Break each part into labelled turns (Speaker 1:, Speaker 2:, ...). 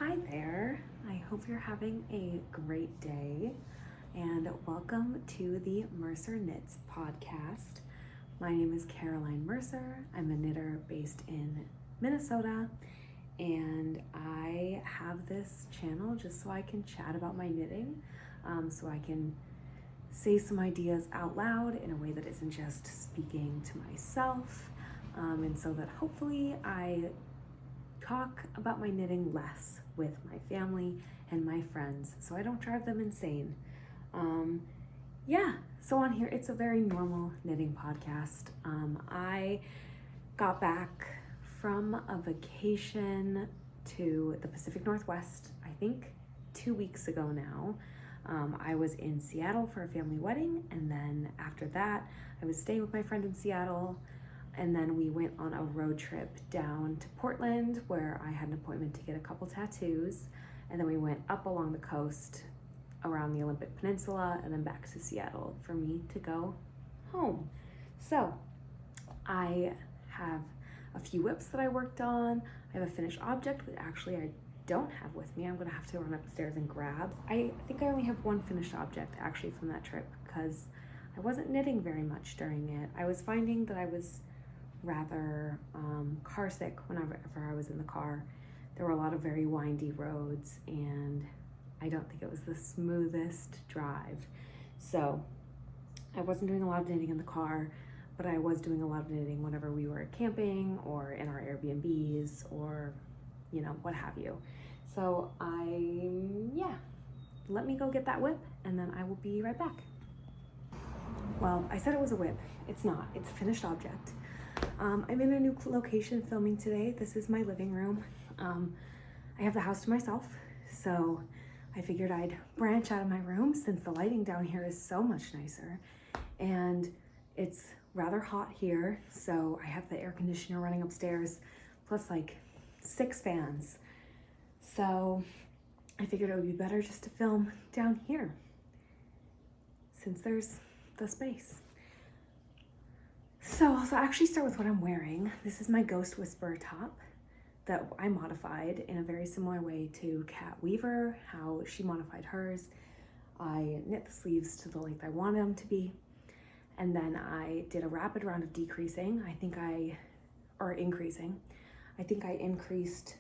Speaker 1: Hi there, I hope you're having a great day and welcome to the Mercer Knits podcast. My name is Caroline Mercer. I'm a knitter based in Minnesota and I have this channel just so I can chat about my knitting, so I can say some ideas out loud in a way that isn't just speaking to myself, and so that hopefully I talk about my knitting less with my family and my friends so I don't drive them insane. So on here it's a very normal knitting podcast. I got back from a vacation to the Pacific Northwest, I think 2 weeks ago now. I was in Seattle for a family wedding, and then after that I was staying with my friend in Seattle, and then we went on a road trip down to Portland where I had an appointment to get a couple tattoos, and then we went up along the coast around the Olympic Peninsula and then back to Seattle for me to go home. So I have a few whips that I worked on. I have a finished object, but actually I don't have with me. I'm gonna have to run upstairs and grab. I think I only have one finished object actually from that trip because I wasn't knitting very much during it. I was finding that I was rather car sick whenever I was in the car. There were a lot of very windy roads and I don't think it was the smoothest drive. So I wasn't doing a lot of knitting in the car, but I was doing a lot of knitting whenever we were camping or in our Airbnbs or, you know, what have you. So let me go get that whip and then I will be right back. Well, I said it was a whip. It's not, it's a finished object. I'm in a new location filming today. This is my living room. I have the house to myself, so I figured I'd branch out of my room since the lighting down here is so much nicer. And it's rather hot here, so I have the air conditioner running upstairs, plus like 6 fans. So I figured it would be better just to film down here, since there's the space. So I'll actually start with what I'm wearing. This is my Ghost Whisperer top that I modified in a very similar way to Kat Weaver, how she modified hers. I knit the sleeves to the length I wanted them to be, and then I did a rapid round of increasing. I think I increased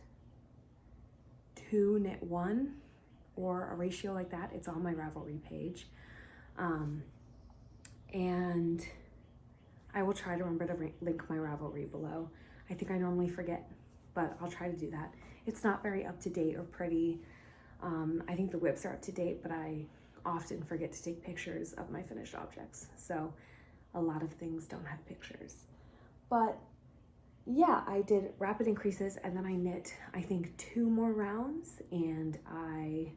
Speaker 1: 2 knit 1 or a ratio like that. It's on my Ravelry page. And I will try to remember to link my Ravelry below. I think I normally forget, but I'll try to do that. It's not very up to date or pretty. I think the whips are up to date, but I often forget to take pictures of my finished objects. So a lot of things don't have pictures. But yeah, I did rapid increases and then I knit, I think 2 more rounds and I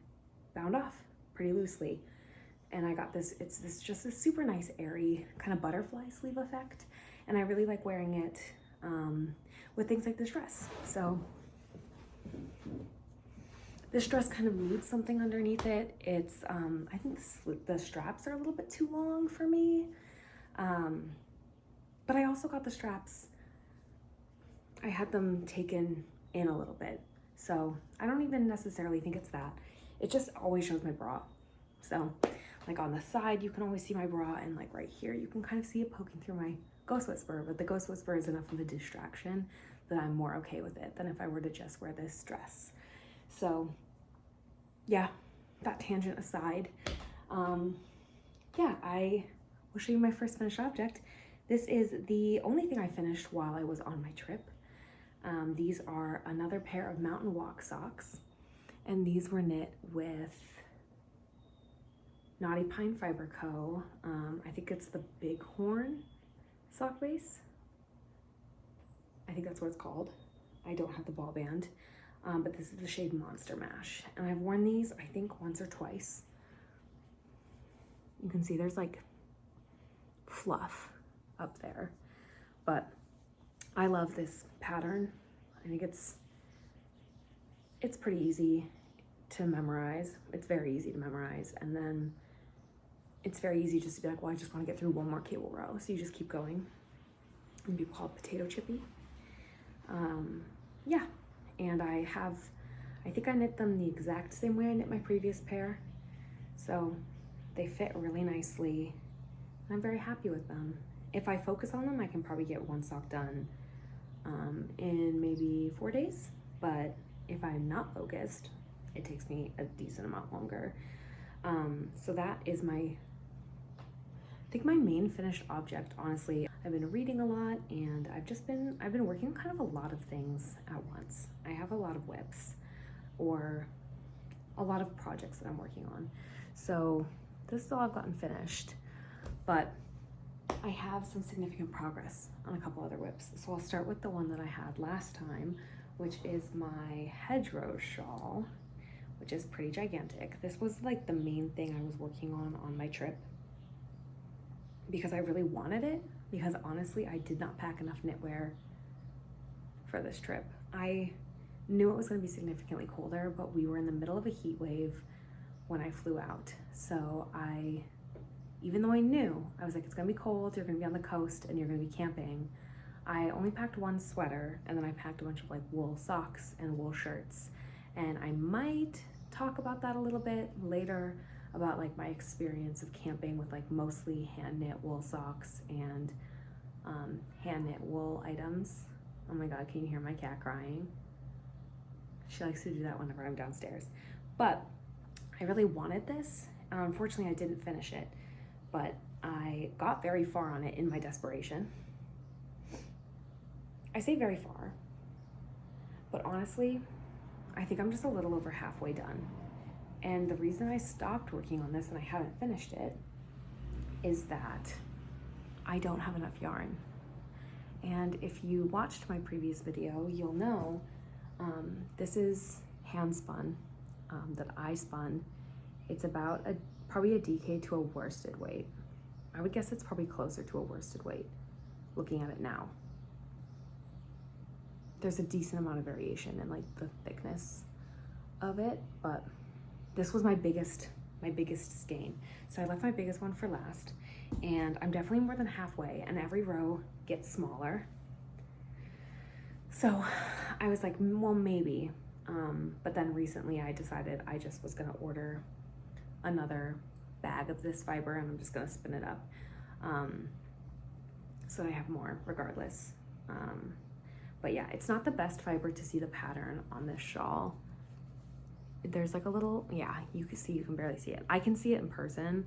Speaker 1: bound off pretty loosely. And I got this, it's just a super nice airy kind of butterfly sleeve effect. And I really like wearing it with things like this dress. So this dress kind of needs something underneath it. It's, I think the straps are a little bit too long for me. But I also got the straps, I had them taken in a little bit. So I don't even necessarily think it's that. It just always shows my bra. So like on the side, you can always see my bra, and like right here, you can kind of see it poking through my Ghost Whisperer, but the Ghost Whisperer is enough of a distraction that I'm more okay with it than if I were to just wear this dress. So yeah, that tangent aside, I will show you my first finished object. This is the only thing I finished while I was on my trip. These are another pair of Mountain Walk socks, and these were knit with Knotty Pine Fiber Co. I think it's the Bighorn sock base. I think that's what it's called. I don't have the ball band, but this is the shade Monster Mash. And I've worn these, I think, once or twice. You can see there's like fluff up there, but I love this pattern. I think it's pretty easy to memorize. It's very easy to memorize, and then it's very easy just to be like, well, I just want to get through one more cable row. So you just keep going. And people call it potato chippy. And I I think I knit them the exact same way I knit my previous pair. So they fit really nicely. I'm very happy with them. If I focus on them, I can probably get one sock done in maybe 4 days. But if I'm not focused, it takes me a decent amount longer. So that is I think my main finished object, honestly. I've been reading a lot, and I've been working on kind of a lot of things at once. I have a lot of whips or a lot of projects that I'm working on. So this is all I've gotten finished, but I have some significant progress on a couple other whips. So I'll start with the one that I had last time, which is my Hedgerows shawl, which is pretty gigantic. This was like the main thing I was working on my trip because I really wanted it, because honestly, I did not pack enough knitwear for this trip. I knew it was gonna be significantly colder, but we were in the middle of a heat wave when I flew out. So even though I knew, I was like, it's gonna be cold, you're gonna be on the coast and you're gonna be camping, I only packed one sweater, and then I packed a bunch of like wool socks and wool shirts. And I might talk about that a little bit later, about like my experience of camping with like mostly hand knit wool socks and hand knit wool items. Oh my God, can you hear my cat crying? She likes to do that whenever I'm downstairs. But I really wanted this. Unfortunately, I didn't finish it, but I got very far on it in my desperation. I say very far, but honestly, I think I'm just a little over halfway done. And the reason I stopped working on this and I haven't finished it is that I don't have enough yarn. And if you watched my previous video, you'll know this is hand spun, that I spun. It's about probably a DK to a worsted weight. I would guess it's probably closer to a worsted weight looking at it now. There's a decent amount of variation in like the thickness of it, but this was my biggest skein. So I left my biggest one for last, and I'm definitely more than halfway, and every row gets smaller. So I was like, well, maybe. But then recently I decided I just was gonna order another bag of this fiber, and I'm just gonna spin it up so that I have more regardless. But yeah, it's not the best fiber to see the pattern on this shawl. There's like a little, yeah, you can barely see it. I can see it in person,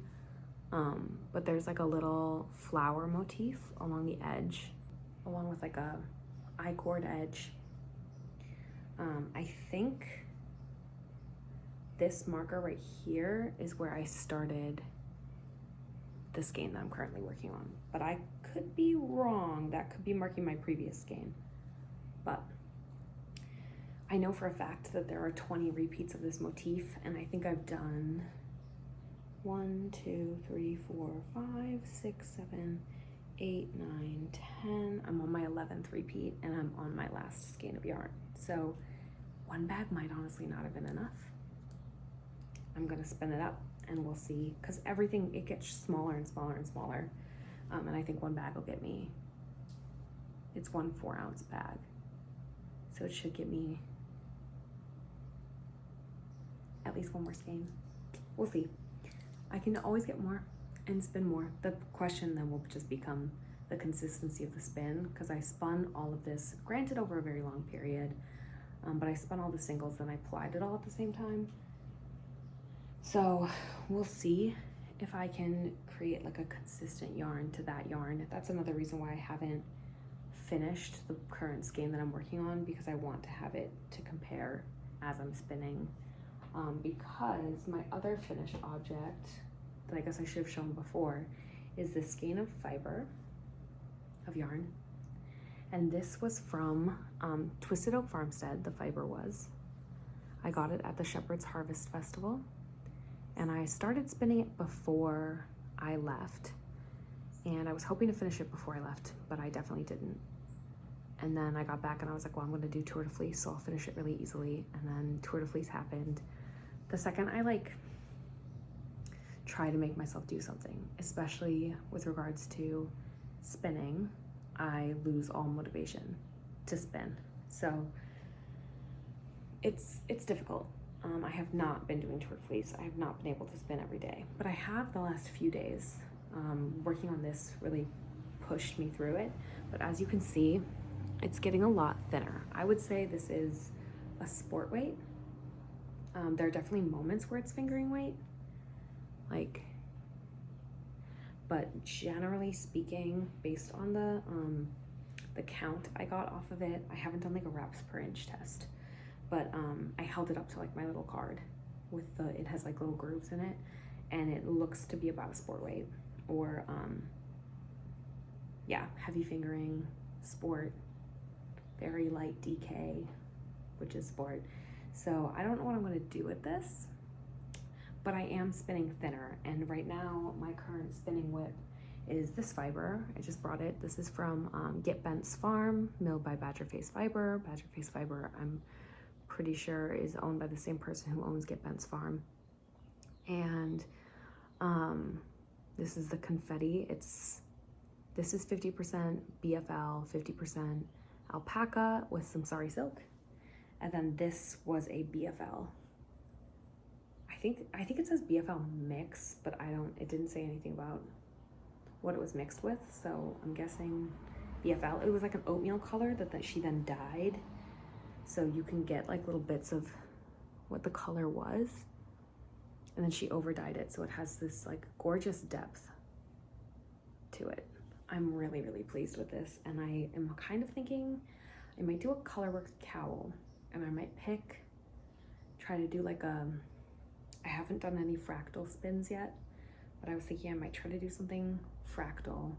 Speaker 1: but there's like a little flower motif along the edge, along with like a I-cord edge. I think this marker right here is where I started the skein that I'm currently working on, but I could be wrong. That could be marking my previous skein. But I know for a fact that there are 20 repeats of this motif, and I think I've done 1, 2, 3, 4, 5, 6, 7, 8, 9, 10. I'm on my 11th repeat, and I'm on my last skein of yarn. So one bag might honestly not have been enough. I'm gonna spin it up and we'll see, because everything, it gets smaller and smaller and smaller. And I think one bag will get me, it's 1 4-ounce bag. So it should get me at least one more skein. We'll see. I can always get more and spin more. The question then will just become the consistency of the spin, because I spun all of this, granted over a very long period, but I spun all the singles, then I plied it all at the same time. So we'll see if I can create like a consistent yarn to that yarn. That's another reason why I haven't finished the current skein that I'm working on, because I want to have it to compare as I'm spinning. Because my other finished object that I guess I should have shown before is this skein of fiber of yarn, and this was from Twisted Oak Farmstead. The fiber was, I got it at the Shepherd's Harvest Festival, and I started spinning it before I left, and I was hoping to finish it before I left, but I definitely didn't. And then I got back and I was like, well, I'm gonna do Tour de Fleece, so I'll finish it really easily. And then Tour de Fleece happened. The second I like try to make myself do something, especially with regards to spinning, I lose all motivation to spin. So it's difficult. I have not been doing torque fleece. I have not been able to spin every day, but I have the last few days. Working on this really pushed me through it, but as you can see, it's getting a lot thinner. I would say this is a sport weight. There are definitely moments where it's fingering weight, but generally speaking, based on the count I got off of it, I haven't done like a reps per inch test, but I held it up to like my little card with it has like little grooves in it, and it looks to be about a sport weight, or yeah, heavy fingering, sport, very light DK, which is sport. So I don't know what I'm gonna do with this, but I am spinning thinner, and right now my current spinning whip is this fiber. I just brought it. This is from Get Bent's Farm, milled by Badgerface Fiber. Badgerface Fiber, I'm pretty sure, is owned by the same person who owns Get Bent's Farm. And this is the confetti. This is 50% BFL, 50% alpaca with some sari silk. And then this was a BFL. I think it says BFL mix, but it didn't say anything about what it was mixed with, so I'm guessing BFL. It was like an oatmeal color that she then dyed, so you can get like little bits of what the color was, and then she over dyed it, so it has this like gorgeous depth to it. I'm really, really pleased with this, and I am kind of thinking I might do a colorwork cowl, and I might try to do like I haven't done any fractal spins yet, but I was thinking I might try to do something fractal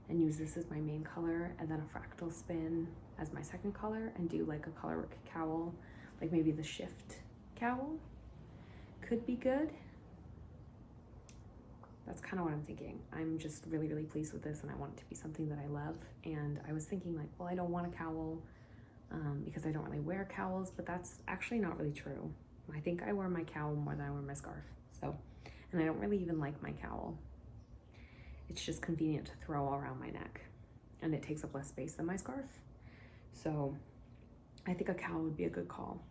Speaker 1: and use this as my main color, and then a fractal spin as my second color, and do like a colorwork cowl, like maybe the shift cowl could be good. That's kind of what I'm thinking. I'm just really, really pleased with this, and I want it to be something that I love. And I was thinking like, well, I don't want a cowl because I don't really wear cowls, but that's actually not really true. I think I wear my cowl more than I wear my scarf. So, and I don't really even like my cowl. It's just convenient to throw around my neck, and it takes up less space than my scarf. So I think a cowl would be a good call.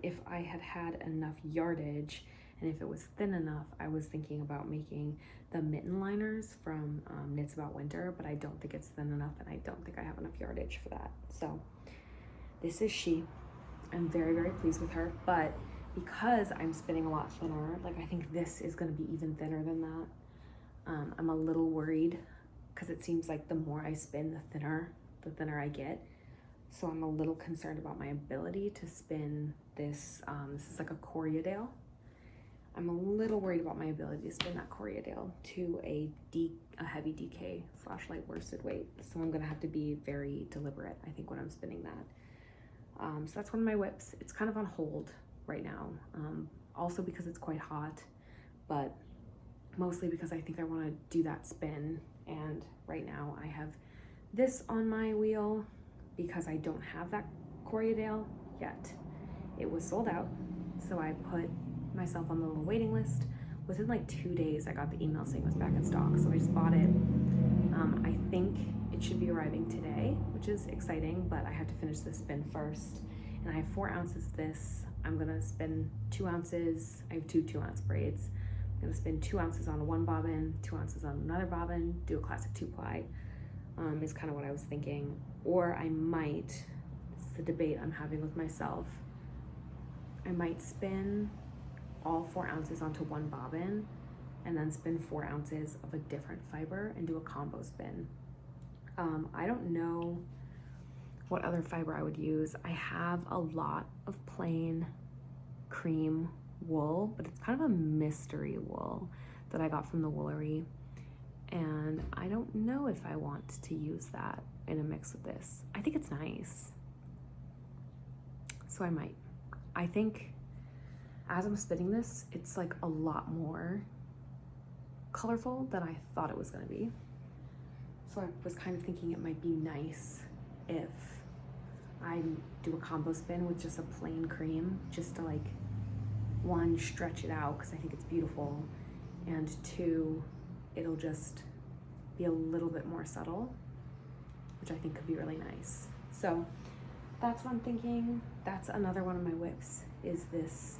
Speaker 1: If I had had enough yardage, and if it was thin enough, I was thinking about making the mitten liners from Knits About Winter, but I don't think it's thin enough, and I don't think I have enough yardage for that. So this is she. I'm very, very pleased with her, but because I'm spinning a lot thinner, like I think this is gonna be even thinner than that. I'm a little worried because it seems like the more I spin, the thinner I get. So I'm a little concerned about my ability to spin this. This is like a Coriadale. I'm a little worried about my ability to spin that Coriadale to a heavy DK / light worsted weight. So I'm gonna have to be very deliberate, I think, when I'm spinning that. So that's one of my whips. It's kind of on hold right now. Also because it's quite hot, but mostly because I think I want to do that spin. And right now I have this on my wheel because I don't have that Coriadale yet. It was sold out, so I put myself on the little waiting list. Within like 2 days I got the email saying it was back in stock, so I just bought it. I think it should be arriving today, which is exciting, but I have to finish this spin first. And I have 4 ounces of this. I'm gonna spin 2 ounces. I have 2 2-ounce braids. I'm gonna spin 2 ounces on one bobbin, 2 ounces on another bobbin, do a classic 2-ply, is kind of what I was thinking. Or I might, this is the debate I'm having with myself, I might spin all 4 ounces onto one bobbin and then spin 4 ounces of a different fiber and do a combo spin. I don't know what other fiber I would use. I have a lot of plain cream wool, but it's kind of a mystery wool that I got from the Woolery, and I don't know if I want to use that in a mix with this. I think it's nice, so I might. I think as I'm spinning this, it's like a lot more colorful than I thought it was gonna be. So I was kind of thinking it might be nice if I do a combo spin with just a plain cream, just to like, 1, stretch it out because I think it's beautiful, and 2, it'll just be a little bit more subtle, which I think could be really nice. So that's what I'm thinking. That's another one of my whips, is this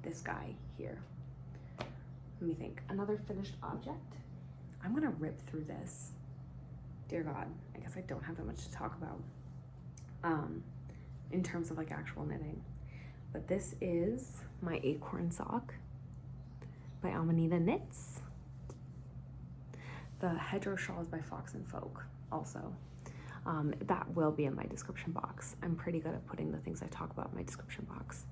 Speaker 1: this guy here. Let me think. Another finished object. I'm gonna rip through this. Dear God, I guess I don't have that much to talk about in terms of like actual knitting. But this is my Acorn sock by Amanita Knits. The Hedgerows shawl is by Fox and Folk also. That will be in my description box. I'm pretty good at putting the things I talk about in my description box.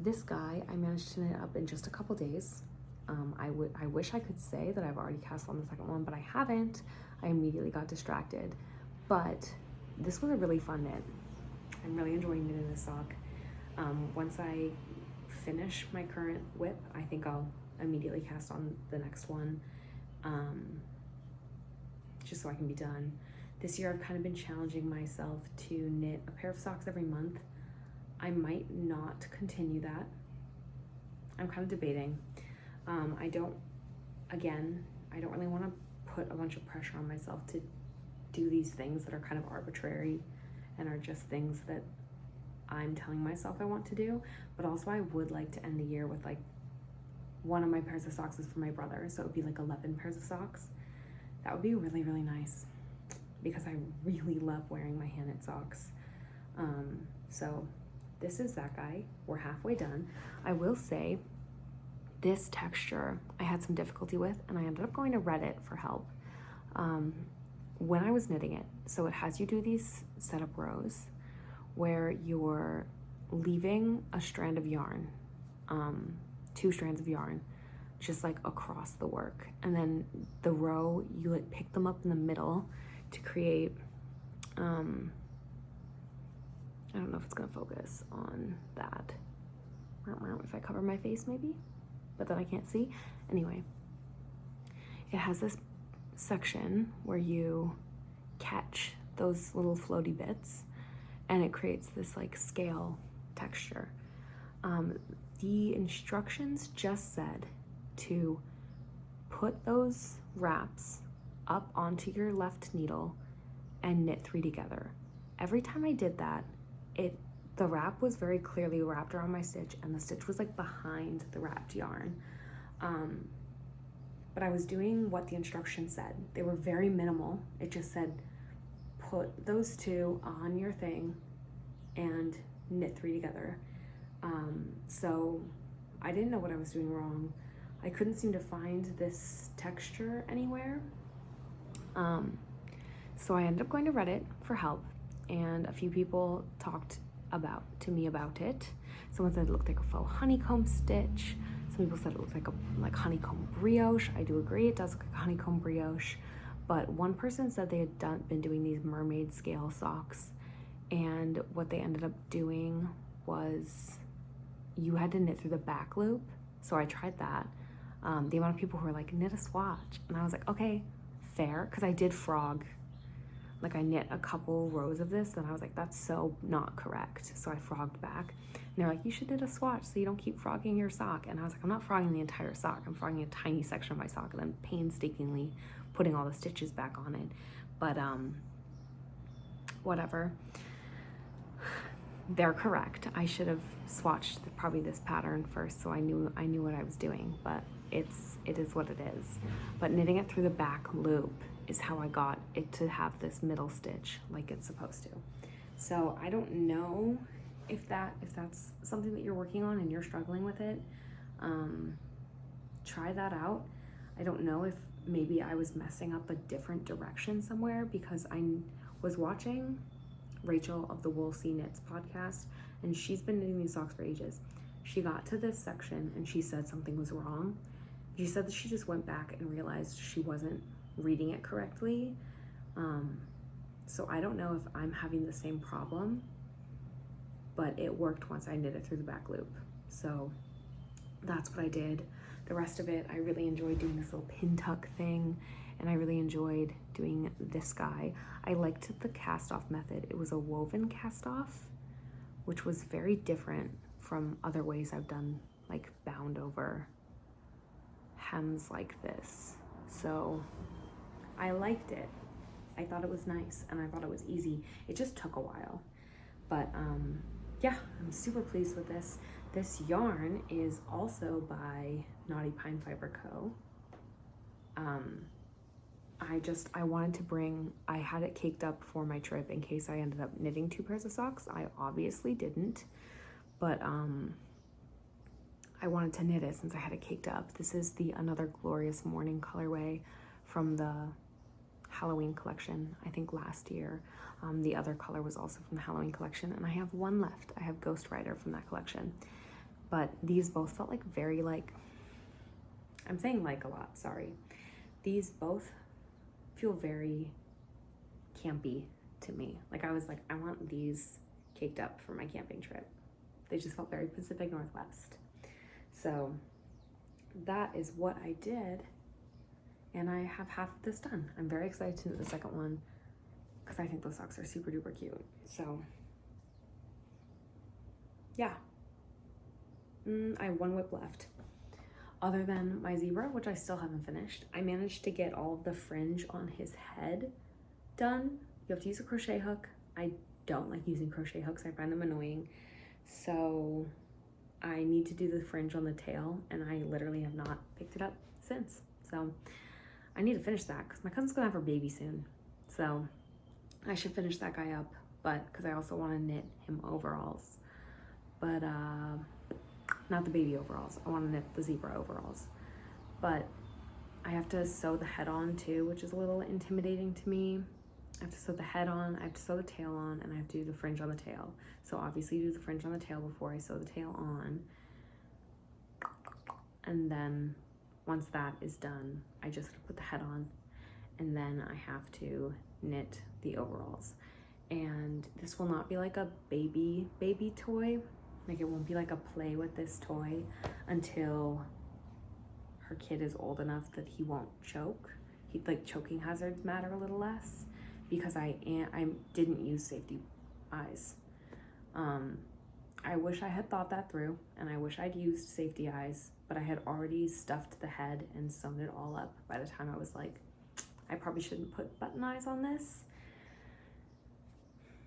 Speaker 1: This guy, I managed to knit up in just a couple days. I wish I could say that I've already cast on the second one, but I haven't. I immediately got distracted. But this was a really fun knit. I'm really enjoying knitting this sock. Once I finish my current whip, I think I'll immediately cast on the next one, just so I can be done. This year I've kind of been challenging myself to knit a pair of socks every month. I might not continue that. I'm kind of debating. I don't really want to put a bunch of pressure on myself to do these things that are kind of arbitrary and are just things that I'm telling myself I want to do. But also I would like to end the year with like, one of my pairs of socks is for my brother, so it would be like 11 pairs of socks. That would be really, really nice because I really love wearing my hand knit socks. So this is that guy. We're halfway done. I will say this texture I had some difficulty with, and I ended up going to Reddit for help when I was knitting it. So it has you do these setup rows where you're leaving a strand of yarn, 2 strands of yarn, just like across the work, and then the row you like pick them up in the middle to create I don't know if it's gonna focus on that, if I cover my face maybe, but then I can't see. Anyway, it has this section where you catch those little floaty bits and it creates this like scale texture. The instructions just said to put those wraps up onto your left needle and knit 3 together. Every time I did that, the wrap was very clearly wrapped around my stitch and the stitch was like behind the wrapped yarn. But I was doing what the instructions said. They were very minimal. It just said, put those 2 on your thing and knit 3 together. So I didn't know what I was doing wrong. I couldn't seem to find this texture anywhere. So I ended up going to Reddit for help, and a few people talked to me about it. Someone said it looked like a faux honeycomb stitch. Some people said it looked like a honeycomb brioche. I do agree, it does look like a honeycomb brioche. But one person said they had been doing these mermaid scale socks, and what they ended up doing was you had to knit through the back loop. So I tried that. The amount of people who were like, knit a swatch, and I was like, okay, fair, because I did frog. Like I knit a couple rows of this, and I was like, that's so not correct. So I frogged back, and they're like, you should knit a swatch so you don't keep frogging your sock. And I was like, I'm not frogging the entire sock. I'm frogging a tiny section of my sock and then painstakingly putting all the stitches back on it. But whatever. They're correct. I should have swatched probably this pattern first, so I knew what I was doing. But it is what it is. But knitting it through the back loop is how I got it to have this middle stitch like it's supposed to. So I don't know if that's something that you're working on and you're struggling with it. Try that out. I don't know if maybe I was messing up a different direction somewhere, because I was watching Rachel of the Wool Sea Knits podcast, and she's been knitting these socks for ages. She got to this section and she said something was wrong. She said that she just went back and realized she wasn't reading it correctly. So I don't know if I'm having the same problem, but it worked once I knit it through the back loop. So that's what I did. The rest of it, I really enjoyed doing this little pin tuck thing, and I really enjoyed doing this guy. I liked the cast off method. It was a woven cast off, which was very different from other ways I've done like bound over hems like this. So I liked it. I thought it was nice and I thought it was easy. It just took a while. But yeah, I'm super pleased with this. This yarn is also by Naughty Pine Fiber Co. I wanted to bring, I had it caked up for my trip in case I ended up knitting 2 pairs of socks. I obviously didn't, but I wanted to knit it since I had it caked up. This is the Another Glorious Morning colorway from the Halloween collection, I think last year. The other color was also from the Halloween collection, and I have one left. I have Ghost Rider from that collection. But these both felt like very like, I'm saying like a lot, sorry. These both feel very campy to me. Like I was like, I want these caked up for my camping trip. They just felt very Pacific Northwest. So that is what I did. And I have half of this done. I'm very excited to knit the second one because I think those socks are super duper cute. So yeah, I have one whip left. Other than my zebra, which I still haven't finished, I managed to get all of the fringe on his head done. You have to use a crochet hook. I don't like using crochet hooks. I find them annoying. So I need to do the fringe on the tail, and I literally have not picked it up since. So I need to finish that because my cousin's gonna have her baby soon. So I should finish that guy up, but because I also want to knit him overalls. But not the baby overalls. I want to knit the zebra overalls. But I have to sew the head on too, which is a little intimidating to me. I have to sew the head on, I have to sew the tail on, and I have to do the fringe on the tail. So obviously do the fringe on the tail before I sew the tail on. And then once that is done, I just put the head on, and then I have to knit the overalls. And this will not be like a baby toy. Like it won't be like a play with this toy until her kid is old enough that he won't choke. Like choking hazards matter a little less because I didn't use safety eyes. I wish I had thought that through, and I wish I'd used safety eyes, but I had already stuffed the head and sewn it all up by the time I was like, I probably shouldn't put button eyes on this.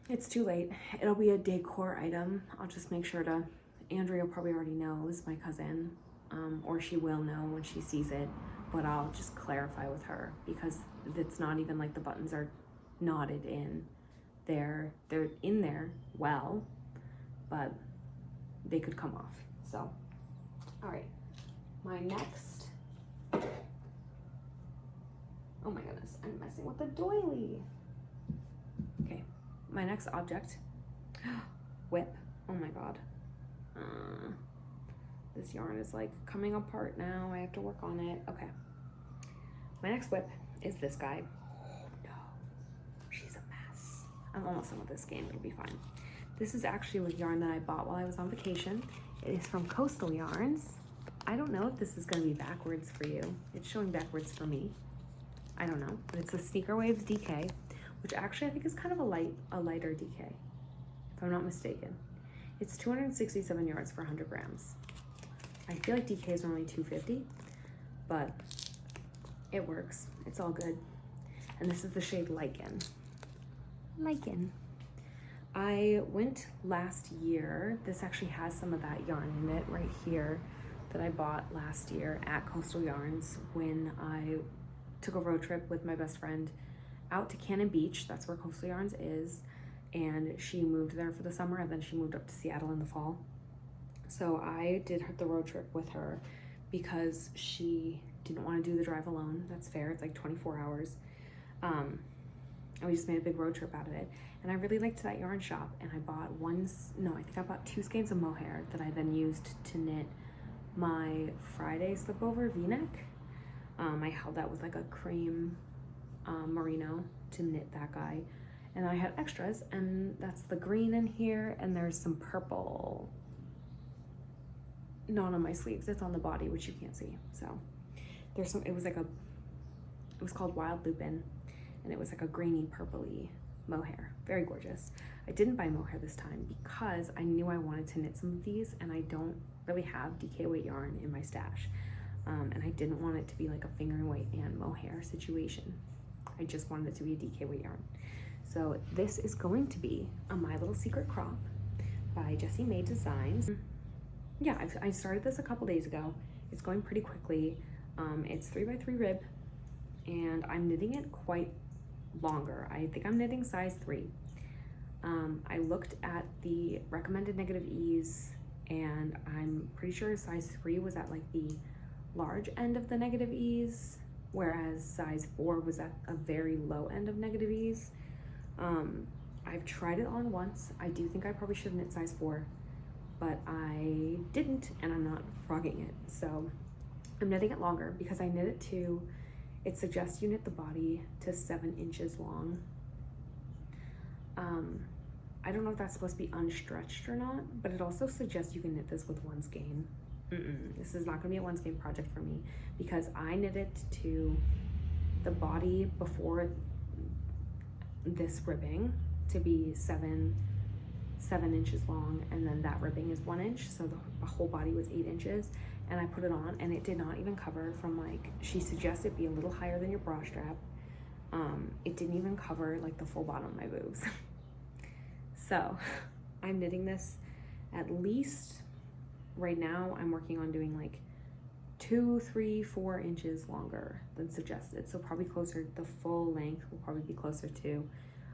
Speaker 1: It's too late. It'll be a decor item. I'll just make sure to, Andrea probably already knows, my cousin, or she will know when she sees it, but I'll just clarify with her because it's not even like the buttons are knotted in. They're in there well, but they could come off. So, all right, my next, oh my goodness, I'm messing with the doily. Okay. My next object, whip. Oh my God. This yarn is like coming apart now. I have to work on it. Okay. My next whip is this guy. Oh no, she's a mess. I'm almost done with this game. It'll be fine. This is actually with yarn that I bought while I was on vacation. It is from Coastal Yarns. I don't know if this is going to be backwards for you. It's showing backwards for me. I don't know, but it's a Sneaker Waves DK, which actually I think is kind of a lighter DK, if I'm not mistaken. It's 267 yards for 100 grams. I feel like DKs are only 250, but it works. It's all good. And this is the shade Lichen. Lichen. I went last year. This actually has some of that yarn in it right here that I bought last year at Coastal Yarns when I took a road trip with my best friend out to Cannon Beach. That's where Coastal Yarns is. And she moved there for the summer, and then she moved up to Seattle in the fall. So I did the road trip with her because she didn't want to do the drive alone. That's fair. It's like 24 hours. And we just made a big road trip out of it. And I really liked that yarn shop. And I bought I think I bought 2 skeins of mohair that I then used to knit my Friday slipover V-neck. I held that with like a cream merino to knit that guy. And I had extras, and that's the green in here, and there's some purple, not on my sleeves, it's on the body, which you can't see. So there's some, it was called Wild Lupin, and it was like a greeny purpley mohair, very gorgeous. I didn't buy mohair this time because I knew I wanted to knit some of these, and I don't really have DK weight yarn in my stash. And I didn't want it to be like a finger and weight and mohair situation. I just wanted it to be a DK weight yarn. So this is going to be a My Little Secret Crop by Jessie Made Designs. Yeah, I started this a couple days ago. It's going pretty quickly. It's 3x3 rib, and I'm knitting it quite longer. I think I'm knitting size 3. I looked at the recommended negative ease, and I'm pretty sure size 3 was at like the large end of the negative ease, whereas size 4 was at a very low end of negative ease. I've tried it on once. I do think I probably should knit size 4, but I didn't, and I'm not frogging it. So I'm knitting it longer because I knit it to, it suggests you knit the body to 7 inches long. I don't know if that's supposed to be unstretched or not, but it also suggests you can knit this with 1 skein. This is not gonna be a 1 skein project for me because I knit it to the body before this ribbing to be 7 inches long, and then that ribbing is 1 inch, so the whole body was 8 inches, and I put it on and it did not even cover from, like, she suggested be a little higher than your bra strap. It didn't even cover like the full bottom of my boobs. So I'm knitting this at least, right now I'm working on doing like 2, 3, 4 inches longer than suggested. So probably closer, the full length will probably be closer to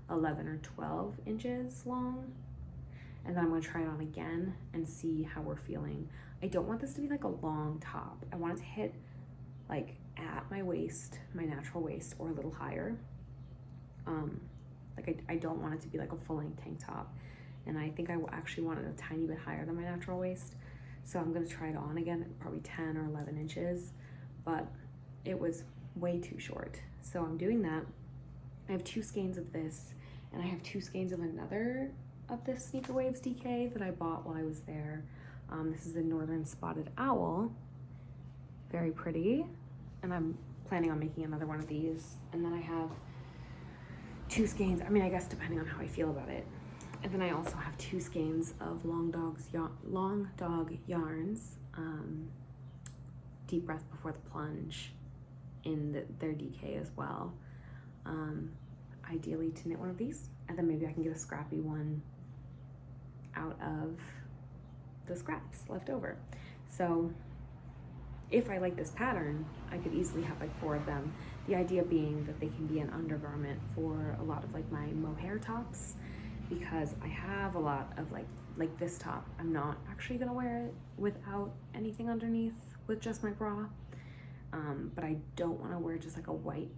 Speaker 1: 11 or 12 inches long. And then I'm gonna try it on again and see how we're feeling. I don't want this to be like a long top. I want it to hit like at my waist, my natural waist, or a little higher. Like I don't want it to be like a full length tank top. And I think I actually want it a tiny bit higher than my natural waist. So I'm gonna try it on again at probably 10 or 11 inches, but it was way too short. So I'm doing that. I have 2 skeins of this, and I have 2 skeins of another of this Sneaker Waves DK that I bought while I was there. This is a Northern Spotted Owl, very pretty, and I'm planning on making another one of these. And then I have 2 skeins, I mean, I guess depending on how I feel about it. And then I also have 2 skeins of Long Dog yarns, Deep Breath Before the Plunge in their DK as well. Ideally to knit one of these, and then maybe I can get a scrappy one out of the scraps left over. So if I like this pattern, I could easily have like 4 of them. The idea being that they can be an undergarment for a lot of like my mohair tops, because I have a lot of like this top. I'm not actually gonna wear it without anything underneath, with just my bra. But I don't wanna wear just like a white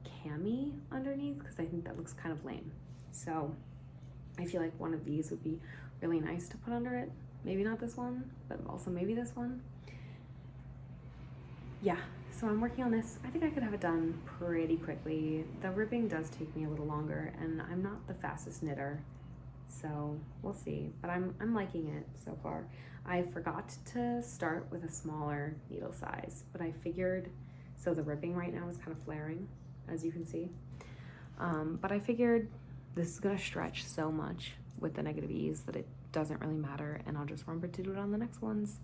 Speaker 1: cami underneath because I think that looks kind of lame. So I feel like one of these would be really nice to put under it. Maybe not this one, but also maybe this one. Yeah, so I'm working on this. I think I could have it done pretty quickly. The ribbing does take me a little longer, and I'm not the fastest knitter, so we'll see. But I'm liking it so far. I forgot to start with a smaller needle size, but I figured, so the ribbing right now is kind of flaring, as you can see. But I figured this is gonna stretch so much with the negative ease that it doesn't really matter, and I'll just remember to do it on the next ones.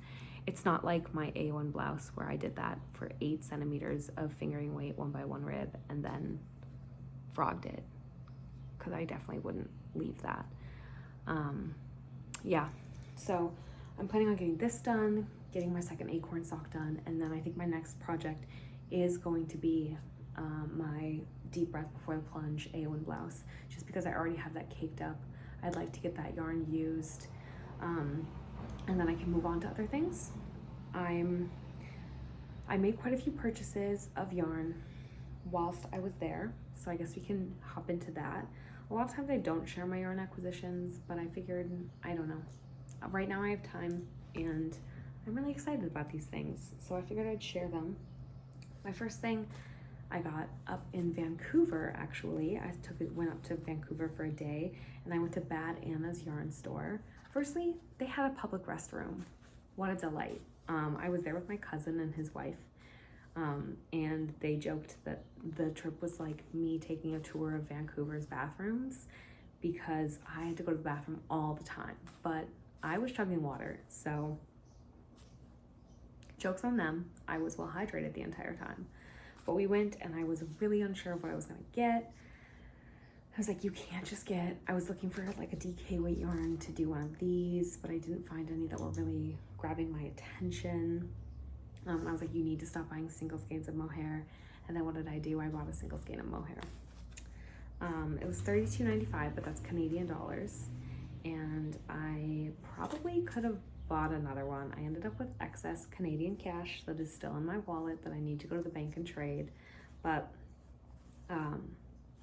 Speaker 1: It's not like my A1 blouse where I did that for 8 centimeters of fingering weight 1x1 rib and then frogged it, because I definitely wouldn't leave that. Yeah, so I'm planning on getting this done, getting my second Acorn sock done, and then I think my next project is going to be my Deep Breath Before the Plunge A1 blouse, just because I already have that caked up. I'd like to get that yarn used, and then I can move on to other things. I made quite a few purchases of yarn whilst I was there, so I guess we can hop into that. A lot of times I don't share my yarn acquisitions, but I figured, I don't know. Right now I have time, and I'm really excited about these things, so I figured I'd share them. My first thing I got up in Vancouver, actually. Went up to Vancouver for a day, and I went to Bad Anna's yarn store. Firstly, they had a public restroom. What a delight. I was there with my cousin and his wife, and they joked that the trip was like me taking a tour of Vancouver's bathrooms, because I had to go to the bathroom all the time, but I was chugging water, so joke's on them. I was well hydrated the entire time. But we went and I was really unsure of what I was gonna get. I was like, you can't just get, I was looking for like a DK weight yarn to do one of these, but I didn't find any that were really grabbing my attention. I was like, you need to stop buying single skeins of mohair. And then what did I do? I bought a single skein of mohair. It was $32.95, but that's Canadian dollars. And I probably could have bought another one. I ended up with excess Canadian cash that is still in my wallet that I need to go to the bank and trade. But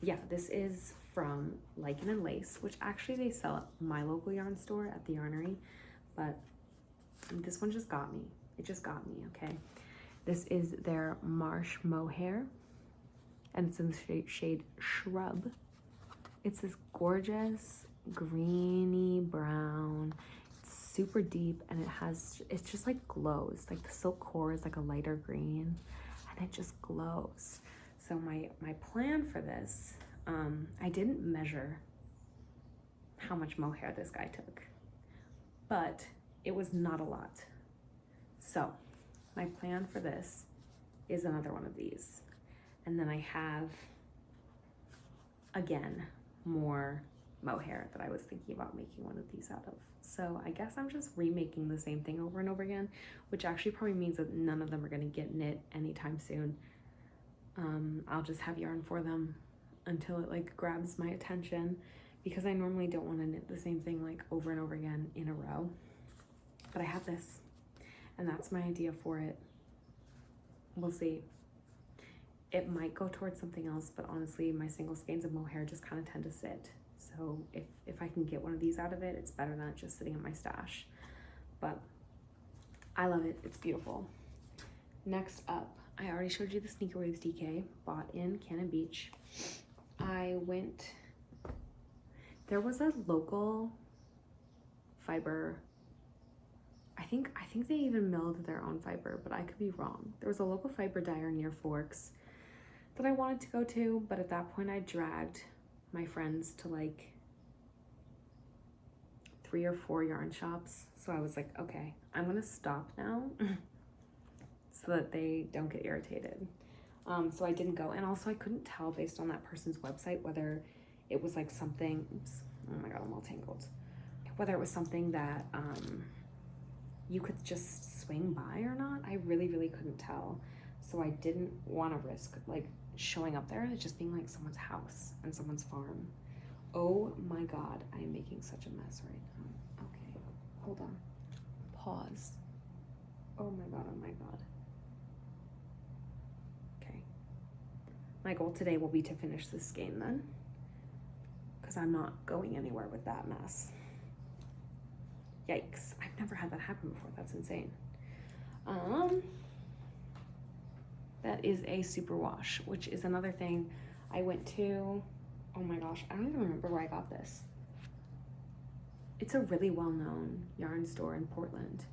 Speaker 1: yeah, this is from Lichen and Lace, which actually they sell at my local yarn store at the Yarnery. But this one just got me. It just got me, okay? This is their Marsh Mohair, and it's in the shade Shrub. It's this gorgeous greeny brown. It's super deep, and it's just like glows. Like the silk core is like a lighter green, and it just glows. So my plan for this, I didn't measure how much mohair this guy took, but it was not a lot. So my plan for this is another one of these. And then I have, again, more mohair that I was thinking about making one of these out of. So I guess I'm just remaking the same thing over and over again, which actually probably means that none of them are gonna get knit anytime soon. I'll just have yarn for them until it like grabs my attention, because I normally don't want to knit the same thing like over and over again in a row. But I have this, and that's my idea for it. We'll see. It might go towards something else, but honestly, my single skeins of mohair just kind of tend to sit. So if I can get one of these out of it, it's better than it just sitting in my stash. But I love it. It's beautiful. Next up, I already showed you the Sneaker Waves DK, bought in Cannon Beach. There was a local fiber, I think they even milled their own fiber, but I could be wrong. There was a local fiber dyer near Forks that I wanted to go to, but at that point I dragged my friends to like 3 or 4 yarn shops. So I was like, okay, I'm gonna stop now so that they don't get irritated. So I didn't go, and also I couldn't tell based on that person's website whether it was like something, oops, oh my god, I'm all tangled. Whether it was something that you could just swing by or not. I really couldn't tell. So I didn't want to risk like showing up there and it just being like someone's house and someone's farm. Oh my god, I am making such a mess right now. Okay, hold on. Pause. Oh my god, oh my god. Okay. My goal today will be to finish this skein then, because I'm not going anywhere with that mess. Yikes, I've never had that happen before. That's insane. That is a super wash, which is another thing I went to. Oh my gosh, I don't even remember where I got this. It's a really well-known yarn store in Portland.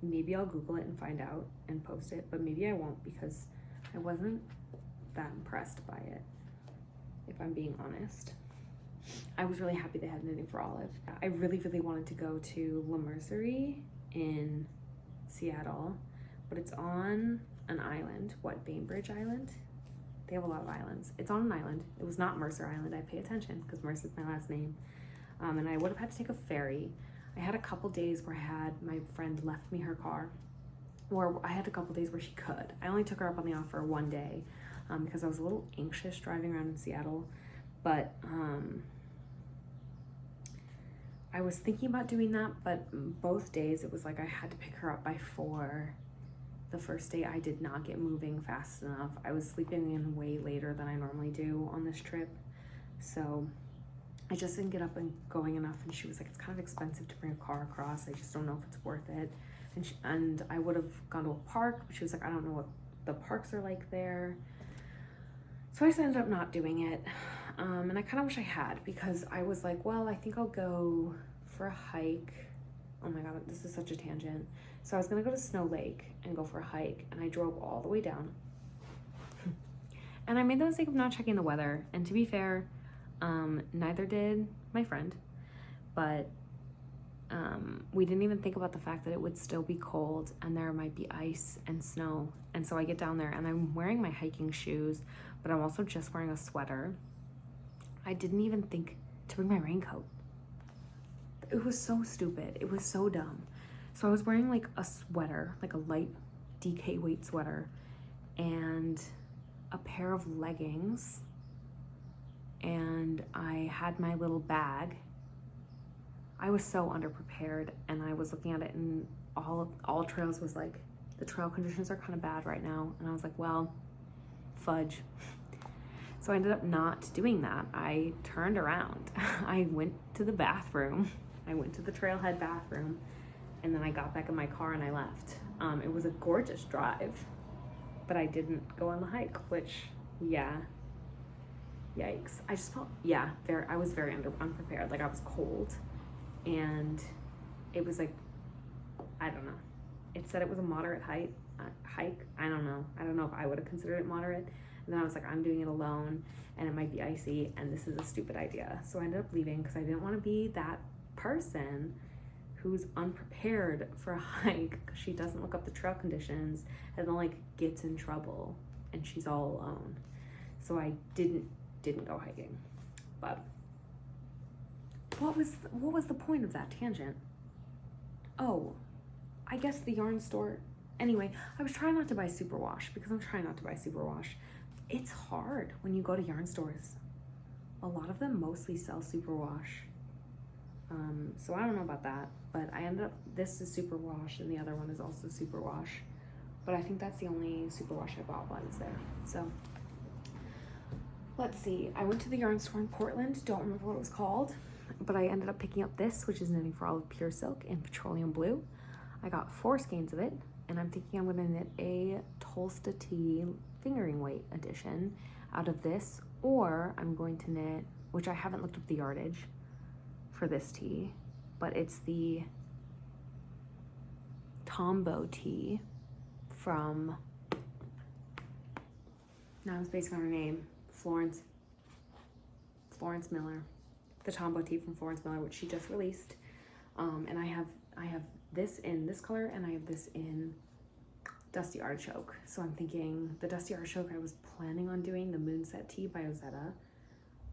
Speaker 1: Maybe I'll Google it and find out and post it, but maybe I won't, because I wasn't that impressed by it, if I'm being honest. I was really happy they had Knitting for Olive. I really wanted to go to La Mercerie in Seattle, but it's on an island. What, Bainbridge Island? They have a lot of islands. It's on an island. It was not Mercer Island. I pay attention because Mercer's my last name. And I would have had to take a ferry. I had a couple days where my friend left me her car, or I had a couple days where she could. I only took her up on the offer one day because I was a little anxious driving around in Seattle. But I was thinking about doing that, but both days it was like I had to pick her up by 4. The first day I did not get moving fast enough. I was sleeping in way later than I normally do on this trip. So I just didn't get up and going enough, and she was like, it's kind of expensive to bring a car across. I just don't know if it's worth it. And I would have gone to a park, but she was like, I don't know what the parks are like there. So I just ended up not doing it. And I kind of wish I had, because I was like, well, I think I'll go for a hike. Oh my god, this is such a tangent. So I was gonna go to Snow Lake and go for a hike, and I drove all the way down. And I made the mistake of not checking the weather. And to be fair, neither did my friend. But we didn't even think about the fact that it would still be cold and there might be ice and snow. And so I get down there and I'm wearing my hiking shoes, but I'm also just wearing a sweater. I didn't even think to bring my raincoat. It was so stupid. It was so dumb. So I was wearing like a sweater, like a light DK weight sweater, and a pair of leggings, and I had my little bag. I was so underprepared, and I was looking at it, and all trails was like, the trail conditions are kind of bad right now, and I was like, well, fudge. So I ended up not doing that. I turned around. I went to the bathroom. I went to the trailhead bathroom, and then I got back in my car and I left. It was a gorgeous drive, but I didn't go on the hike, which, yeah, yikes. I just felt, yeah, I was very unprepared. Like, I was cold, and it was like, I don't know. It said it was a moderate hike. I don't know. I don't know if I would have considered it moderate. And then I was like, I'm doing it alone, and it might be icy, and this is a stupid idea. So I ended up leaving because I didn't want to be that person who's unprepared for a hike because she doesn't look up the trail conditions and then like gets in trouble and she's all alone. So I didn't go hiking. But what was the point of that tangent? Oh, I guess the yarn store. Anyway, I was trying not to buy superwash because I'm trying not to buy superwash. It's hard when you go to yarn stores. A lot of them mostly sell superwash. So I don't know about that, but I ended up, this is superwash and the other one is also superwash. But I think that's the only superwash I bought while I was there. So let's see. I went to the yarn store in Portland. Don't remember what it was called, but I ended up picking up this, which is Knitting for All of Pure Silk in Petroleum Blue. I got 4 skeins of it, and I'm thinking I'm gonna knit a Tolsta Tee fingering weight edition out of this, or I'm going to knit, which I haven't looked up the yardage for this tee, but it's the Tombow tee from, now I'm spacing on her name, Florence Miller. The Tombow tee from Florence Miller, which she just released. And I have this in this color, and I have this in Dusty Artichoke. So I'm thinking the Dusty Artichoke, I was planning on doing the Moonset tee by Ozetta,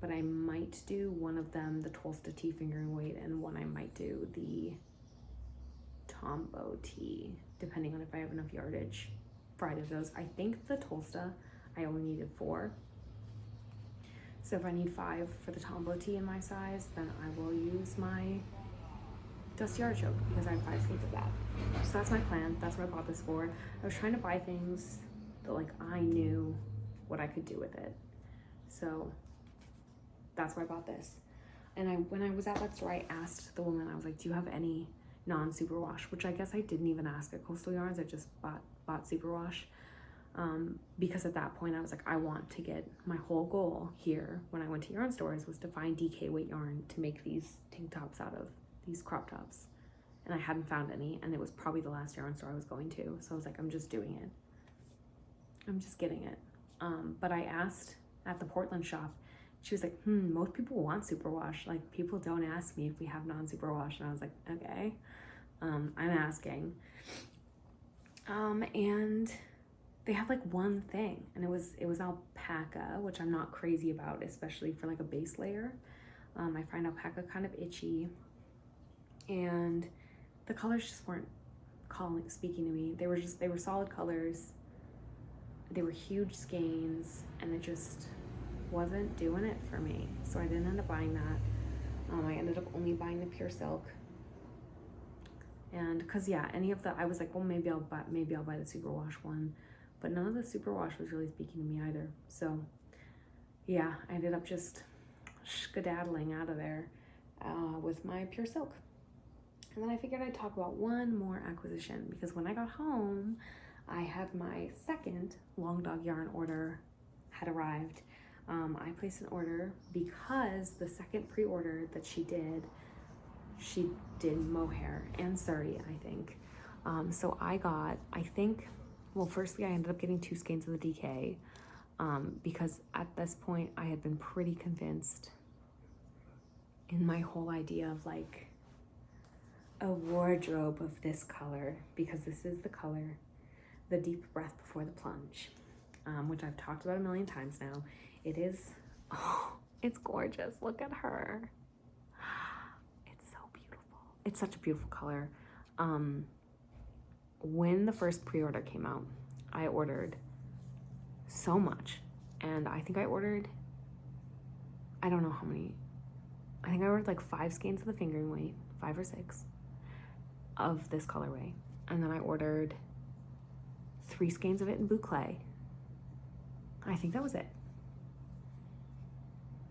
Speaker 1: but I might do one of them, the Tolsta Tee fingering weight, and one I might do the Tombow tee, depending on if I have enough yardage for either of those. I think the Tolsta, I only needed 4. So if I need 5 for the Tombow tee in my size, then I will use my Dusty Artichoke because I have 5 skeins of that. So that's my plan. That's what I bought this for. I was trying to buy things that like I knew what I could do with it. So that's why I bought this. And when I was at that store, I asked the woman, I was like, do you have any non-superwash? Which I guess I didn't even ask at Coastal Yarns. I just bought superwash. Because at that point I was like, I want to get, my whole goal here when I went to yarn stores was to find DK weight yarn to make these tank tops out of, these crop tops. And I hadn't found any, and it was probably the last yarn store I was going to. So I was like, I'm just doing it. I'm just getting it. But I asked at the Portland shop, she was like, most people want superwash. Like, people don't ask me if we have non-superwash. And I was like, okay, I'm asking. And they had like one thing, and it was alpaca, which I'm not crazy about, especially for like a base layer. I find alpaca kind of itchy, and the colors just weren't speaking to me. They were solid colors. They were huge skeins, and it just wasn't doing it for me. So I didn't end up buying that. I ended up only buying the pure silk. And cause yeah, I was like, well, maybe I'll buy the superwash one, but none of the superwash was really speaking to me either. So yeah, I ended up just skedaddling out of there with my pure silk. And then I figured I'd talk about one more acquisition, because when I got home, I had my second long dog yarn order had arrived. I placed an order because the second pre-order that she did mohair and Surrey, I think. So I got, well, firstly, I ended up getting 2 skeins of the DK because at this point I had been pretty convinced in my whole idea of like, a wardrobe of this color because this is the color, the deep breath before the plunge, which I've talked about a million times now. It is, oh, it's gorgeous. Look at her. It's so beautiful. It's such a beautiful color. When the first pre-order came out, I ordered so much, and I think I ordered, I don't know how many, I think I ordered like 5 skeins of the fingering weight, 5 or 6 of this colorway, and then I ordered 3 skeins of it in boucle. I think that was it.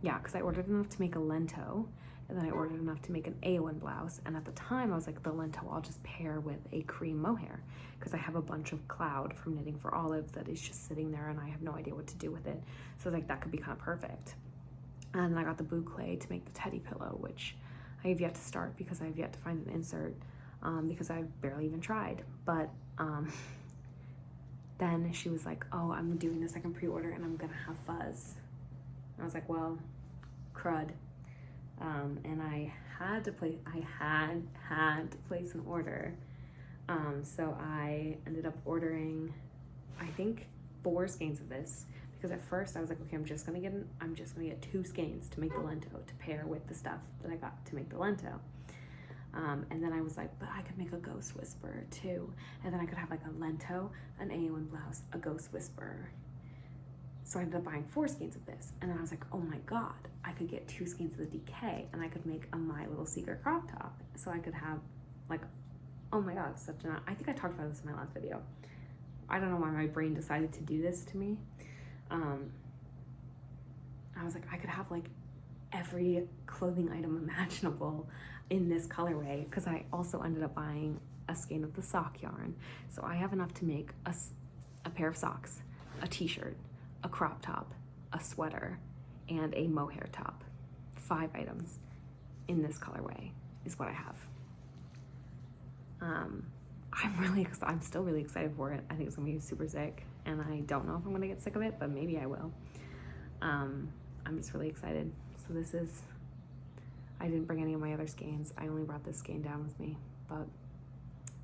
Speaker 1: Yeah, because I ordered enough to make a lento, and then I ordered enough to make an A1 blouse, and at the time I was like, the lento I'll just pair with a cream mohair because I have a bunch of cloud from Knitting for Olive that is just sitting there and I have no idea what to do with it. So I was like, that could be kind of perfect. And then I got the boucle to make the teddy pillow, which I have yet to start because I have yet to find an insert because I've barely even tried. But then she was like, oh, I'm doing the second pre-order and I'm gonna have fuzz. And I was like, well, crud. And I had to place an order. So I ended up ordering, I think, 4 skeins of this because at first I was like, okay, I'm just gonna get 2 skeins to make the lento to pair with the stuff that I got to make the lento. And then I was like, but I could make a ghost whisperer too. And then I could have like a lento, an A1 blouse, a ghost whisperer. So I ended up buying 4 skeins of this. And then I was like, oh my God, I could get 2 skeins of the DK and I could make a My Little Secret crop top. So I could have like, oh my God, I think I talked about this in my last video. I don't know why my brain decided to do this to me. I was like, I could have like every clothing item imaginable in this colorway because I also ended up buying a skein of the sock yarn. So I have enough to make a pair of socks, a t-shirt, a crop top, a sweater, and a mohair top. 5 items in this colorway is what I have. I'm still really excited for it. I think it's gonna be super sick, and I don't know if I'm gonna get sick of it, but maybe I will. I'm just really excited. So this is, I didn't bring any of my other skeins. I only brought this skein down with me, but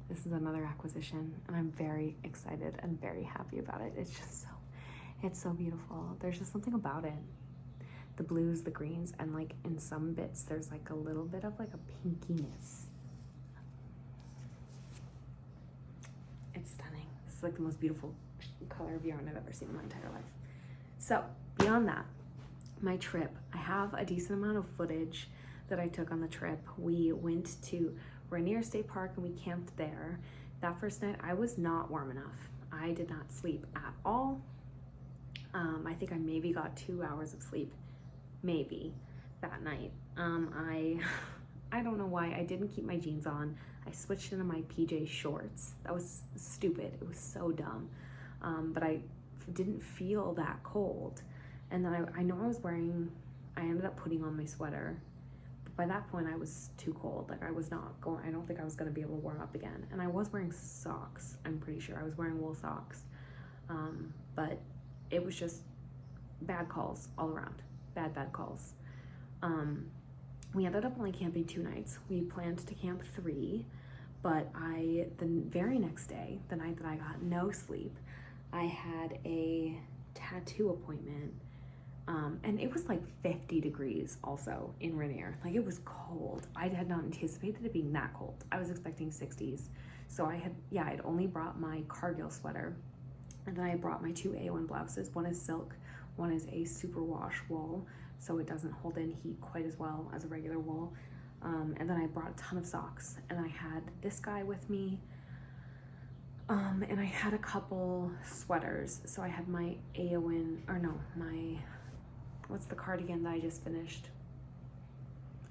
Speaker 1: this is another acquisition, and I'm very excited and very happy about it. It's so beautiful. There's just something about it. The blues, the greens, and like in some bits, there's like a little bit of like a pinkiness. It's stunning. This is like the most beautiful color of yarn I've ever seen in my entire life. So beyond that, my trip, I have a decent amount of footage that I took on the trip. We went to Rainier State Park and we camped there. That first night, I was not warm enough. I did not sleep at all. I think I maybe got 2 hours of sleep, maybe, that night. I don't know why I didn't keep my jeans on. I switched into my PJ shorts. That was stupid. It was so dumb. But I didn't feel that cold. And then I know I ended up putting on my sweater. But by that point I was too cold. Like I don't think I was gonna be able to warm up again. And I was wearing socks, I'm pretty sure. I was wearing wool socks. But it was just bad calls all around. Bad calls. We ended up only camping 2 nights. We planned to camp 3, but the very next day, the night that I got no sleep, I had a tattoo appointment. And it was like 50 degrees also in Rainier. Like it was cold. I had not anticipated it being that cold. I was expecting 60s. So I'd only brought my Cargill sweater, and then I brought my 2 A1 blouses. One is silk, one is a superwash wool, so it doesn't hold in heat quite as well as a regular wool. And then I brought a ton of socks, and I had this guy with me, and I had a couple sweaters. So I had my what's the cardigan that I just finished?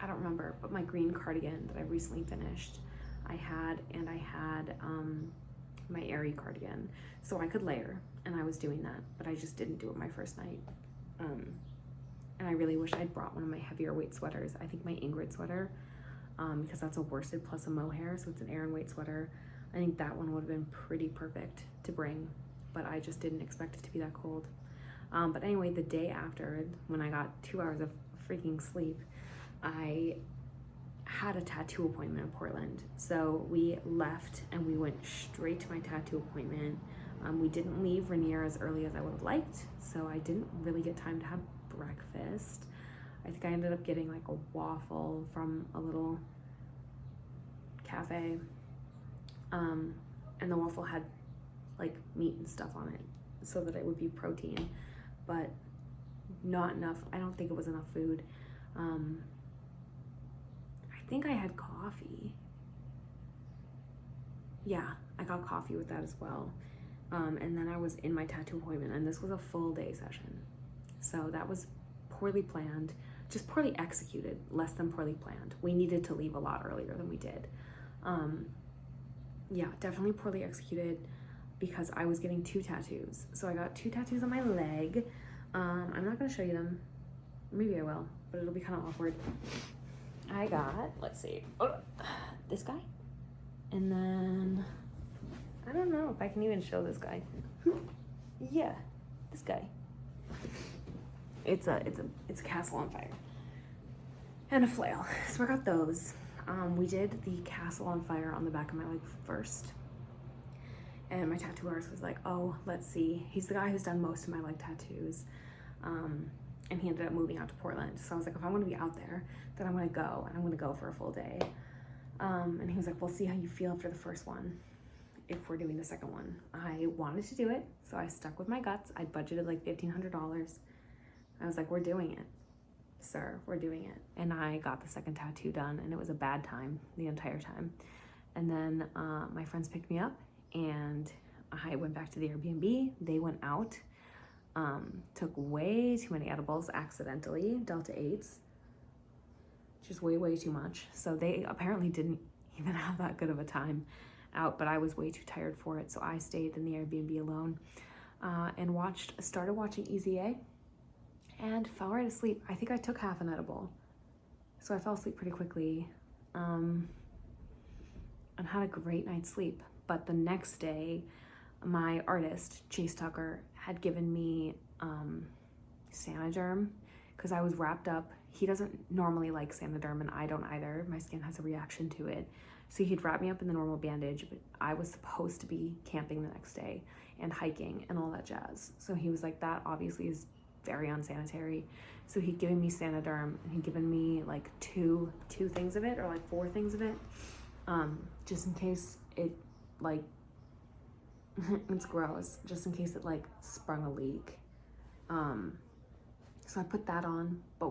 Speaker 1: I don't remember, but my green cardigan that I recently finished, I had my airy cardigan, so I could layer, and I was doing that, but I just didn't do it my first night. And I really wish I'd brought one of my heavier weight sweaters. I think my Ingrid sweater, because that's a worsted plus a mohair, so it's an Aran weight sweater. I think that one would have been pretty perfect to bring, but I just didn't expect it to be that cold. But anyway, the day after, when I got 2 hours of freaking sleep, I had a tattoo appointment in Portland. So we left and we went straight to my tattoo appointment. We didn't leave Rainier as early as I would have liked, so I didn't really get time to have breakfast. I think I ended up getting like a waffle from a little cafe. And the waffle had like meat and stuff on it so that it would be protein, but not enough. I don't think it was enough food. I think I had coffee. Yeah, I got coffee with that as well. And then I was in my tattoo appointment, and this was a full day session. So that was poorly planned, just poorly executed, less than poorly planned. We needed to leave a lot earlier than we did. Yeah, definitely poorly executed because I was getting 2 tattoos. So I got 2 tattoos on my leg. I'm not gonna show you them. Maybe I will, but it'll be kind of awkward. I got, let's see, this guy. And then, I don't know if I can even show this guy. Yeah, this guy. It's a castle on fire. And a flail. So I got those. We did the castle on fire on the back of my leg first. And my tattoo artist was like, oh, let's see. He's the guy who's done most of my leg tattoos. And he ended up moving out to Portland. So I was like, if I'm gonna be out there, then I'm gonna go, and I'm gonna go for a full day. And he was like, we'll see how you feel after the first one, if we're doing the second one. I wanted to do it, so I stuck with my guts. I budgeted like $1,500. I was like, we're doing it, sir, we're doing it. And I got the second tattoo done, and it was a bad time the entire time. And then my friends picked me up, and I went back to the Airbnb. They went out. Took way too many edibles accidentally, Delta 8s, just way too much. So they apparently didn't even have that good of a time out, but I was way too tired for it. So I stayed in the Airbnb alone and started watching Easy A and fell right asleep. I think I took half an edible. So I fell asleep pretty quickly and had a great night's sleep. But the next day, my artist, Chase Tucker, had given me Sanoderm because I was wrapped up. He doesn't normally like Sanoderm, and I don't either. My skin has a reaction to it. So he'd wrap me up in the normal bandage, but I was supposed to be camping the next day and hiking and all that jazz. So he was like, that obviously is very unsanitary. So he'd given me Sanoderm, and he'd given me like two things of it, or like 4 things of it, just in case it like, it's gross, just in case it like sprung a leak. So I put that on, but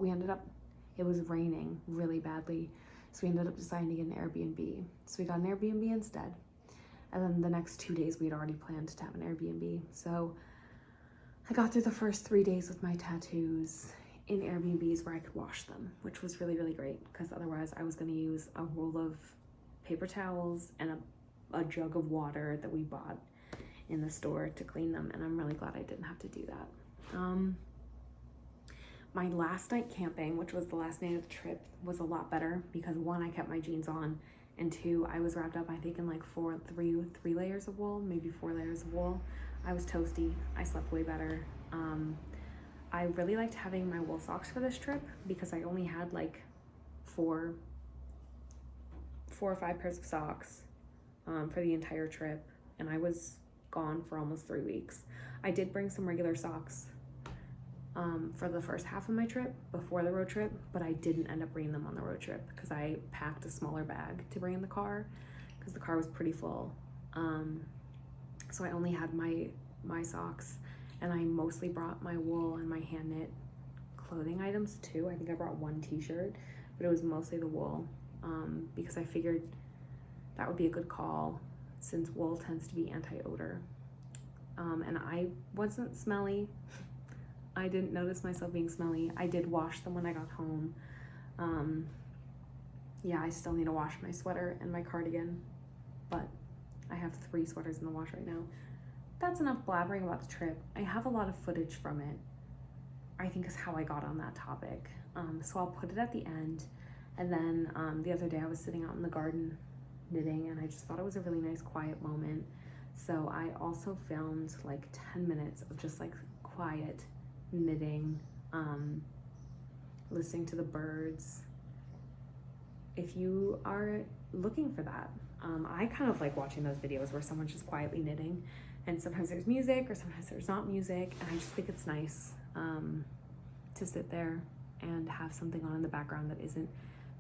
Speaker 1: it was raining really badly. So we ended up deciding to get an Airbnb. So we got an Airbnb instead. And then the next 2 days we had already planned to have an Airbnb. So I got through the first 3 days with my tattoos in Airbnbs where I could wash them, which was really great, because otherwise I was gonna use a roll of paper towels and a jug of water that we bought in the store to clean them, and I'm really glad I didn't have to do that. My last night camping, which was the last night of the trip, was a lot better because 1, I kept my jeans on, and 2, I was wrapped up, I think, in like 3 layers of wool, maybe 4 layers of wool. I was toasty. I slept way better. I really liked having my wool socks for this trip because I only had like 4 or 5 pairs of socks for the entire trip, and I was gone for almost 3 weeks. I did bring some regular socks for the first half of my trip before the road trip, but I didn't end up bringing them on the road trip because I packed a smaller bag to bring in the car because the car was pretty full. So I only had my socks, and I mostly brought my wool and my hand knit clothing items too. I think I brought 1 t-shirt, but it was mostly the wool because I figured that would be a good call since wool tends to be anti-odor. And I wasn't smelly. I didn't notice myself being smelly. I did wash them when I got home. Yeah, I still need to wash my sweater and my cardigan, but I have 3 sweaters in the wash right now. That's enough blabbering about the trip. I have a lot of footage from it, I think is how I got on that topic. So I'll put it at the end. And then the other day I was sitting out in the garden knitting, and I just thought it was a really nice quiet moment. So I also filmed like 10 minutes of just like quiet knitting, listening to the birds. if you are looking for that. I kind of like watching those videos where someone's just quietly knitting, and sometimes there's music or sometimes there's not music, and I just think it's nice to sit there and have something on in the background that isn't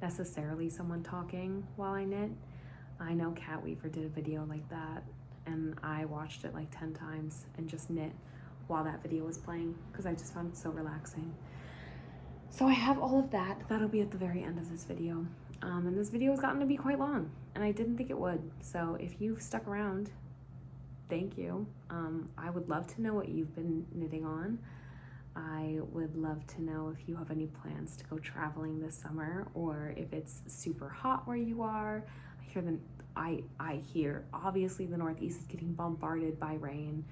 Speaker 1: necessarily someone talking while I knit. I know Cat Weaver did a video like that, and I watched it like 10 times and just knit while that video was playing because I just found it so relaxing. So I have all of that. That'll be at the very end of this video. And this video has gotten to be quite long, and I didn't think it would. So if you've stuck around, thank you. I would love to know what you've been knitting on. I would love to know if you have any plans to go traveling this summer, or if it's super hot where you are. I hear obviously the Northeast is getting bombarded by rain.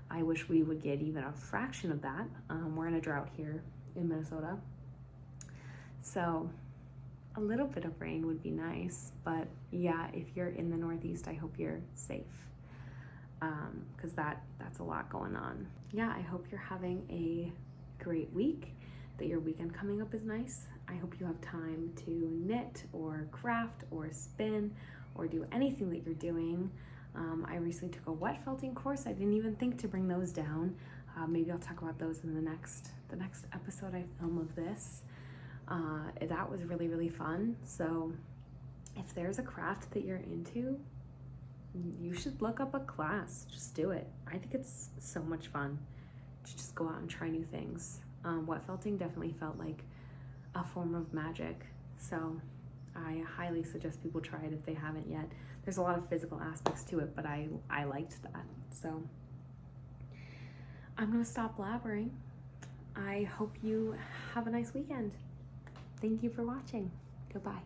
Speaker 1: I wish we would get even a fraction of that. We're in a drought here in Minnesota. So a little bit of rain would be nice, but yeah, if you're in the Northeast, I hope you're safe, because that's a lot going on. Yeah, I hope you're having a great week, that your weekend coming up is nice. I hope you have time to knit or craft or spin or do anything that you're doing. I recently took a wet felting course. I didn't even think to bring those down. Maybe I'll talk about those in the next episode I film of this. That was really, really fun. So if there's a craft that you're into, you should look up a class. Just do it. I think it's so much fun to just go out and try new things. Wet felting definitely felt like a form of magic. So I highly suggest people try it if they haven't yet. There's a lot of physical aspects to it, but I liked that. So I'm gonna stop blabbering. I hope you have a nice weekend. Thank you for watching. Goodbye.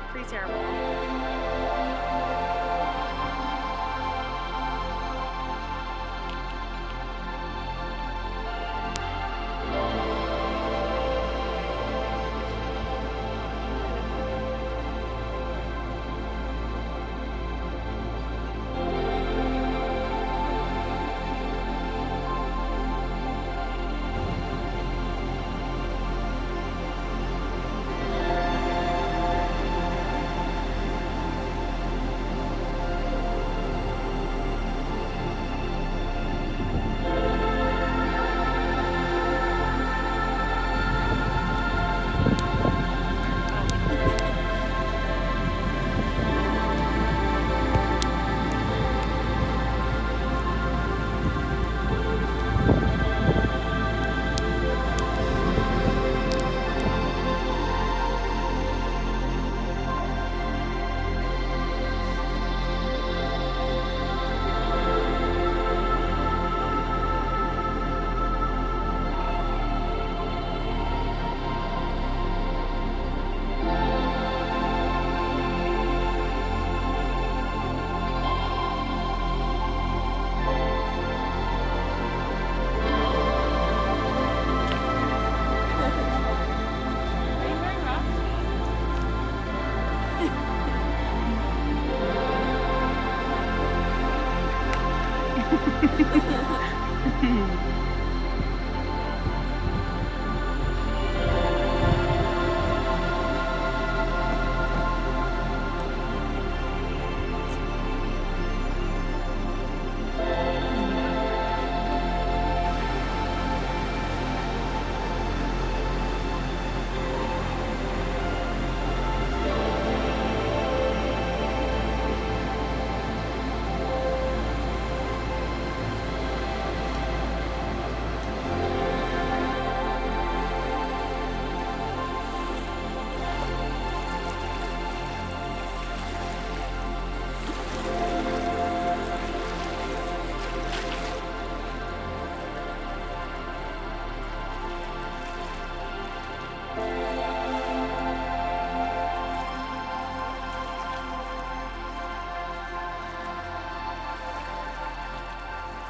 Speaker 1: Pretty terrible.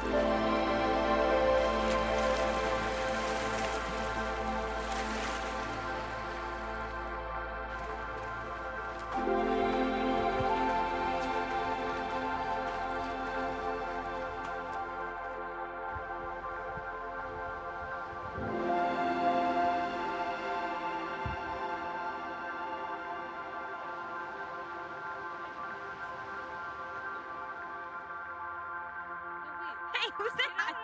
Speaker 2: Hey, who's that?